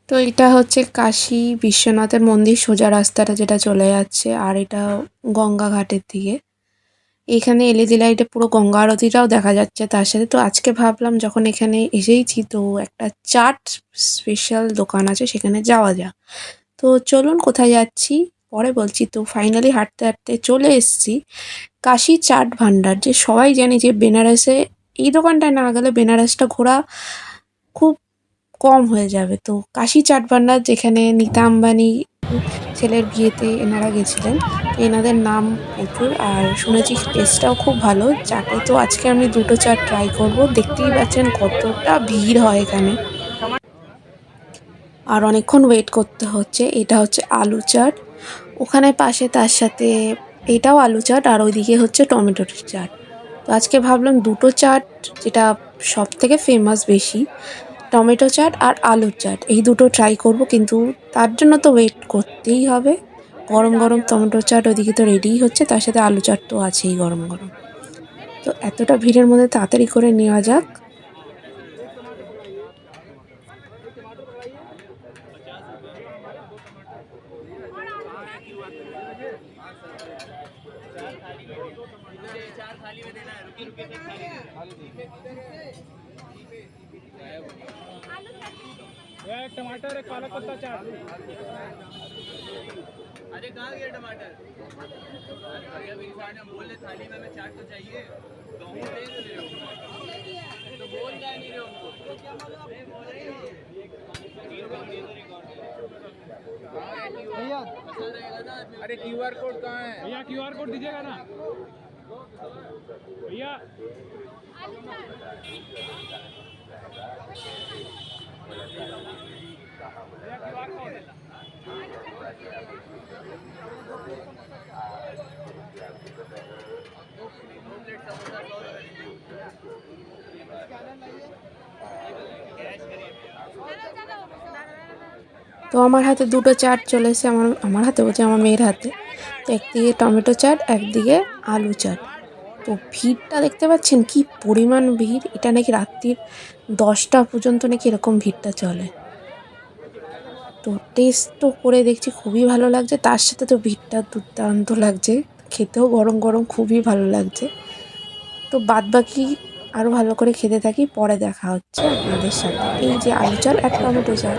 তো এটা হচ্ছে কাশী বিশ্বনাথের মন্দির, সোজা রাস্তাটা যেটা চলে যাচ্ছে, আর এটা গঙ্গা ঘাটের দিকে। এখানে এলইডি লাইটে পুরো গঙ্গা আরতিটাও দেখা যাচ্ছে তার সাথে। তো আজকে ভাবলাম যখন এখানে এসেইছি তো একটা চাট স্পেশাল দোকান আছে সেখানে যাওয়া যাক। তো চলুন কোথায় যাচ্ছি পরে বলছি। তো ফাইনালি হাঁটতে হাঁটতে চলে এসেছি কাশী চাট ভান্ডার, যে সবাই জানি যে বেনারসে এই দোকানটায় না গেলে বেনারসটা ঘোরা খুব কম হয়ে যাবে। তো কাশী চাট ভান্ডার, যেখানে নীতা আম্বানি ছেলের বিয়েতে এনারা গেছিলেন, তো এনাদের নাম প্রচুর, আর শুনেছি টেস্টটাও খুব ভালো চাটে। তো আজকে আমি দুটো চাট ট্রাই করব। দেখতেই পাচ্ছেন কতটা ভিড় হয় এখানে, আর অনেকক্ষণ ওয়েট করতে হচ্ছে। এটা হচ্ছে আলু চাট, ওখানে পাশে তার সাথে এটাও আলু চাট, আর ওইদিকে হচ্ছে টমেটো চাট। তো আজকে ভাবলাম দুটো চাট, যেটা সব থেকে ফেমাস বেশি, টমেটো চাট আর আলুর চাট, এই দুটো ট্রাই করব। কিন্তু তার জন্য তো ওয়েট করতেই হবে। গরম গরম টমেটো চাট ওইদিকে তো রেডিই হচ্ছে, তার সাথে আলু চাট তো আছেই গরম গরম। তো এতটা ভিড়ের মধ্যে তাড়াতাড়ি করে নেওয়া যাক। टमाटर एक पालक पत्ता चाट। अरे कहाँ गया टमाटर? अरे अभी इंसान बोले थाली में चाट तो चाहिए, तो हम दे रहे हो तो बोल क्या नहीं रहे उनको। भैया अरे क्यूआर कोड कहाँ है? भैया क्यूआर कोड दीजिएगा ना भैया। তো আমার হাতে দুটো চাট চলে এসেছে, আমার আমার হাতে বলছে আমার মেয়ের হাতে। তো একদিকে টমেটো চাট, একদিকে আলু চাট। তো ভিড়টা দেখতে পাচ্ছেন কি পরিমাণ ভিড়! এটা নাকি রাত্রির 10টা পর্যন্ত নাকি এরকম ভিড়টা চলে। তো টেস্ট তো করে দেখছি খুবই ভালো লাগছে, তার সাথে তো ভিড়টা দুর্দান্ত লাগছে, খেতেও গরম গরম খুবই ভালো লাগছে। তো বাদবাকি আরও ভালো করে খেতে থাকি, পরে দেখা হচ্ছে আপনাদের সাথে। এই যে আলু চাট আর টমেটো চাট।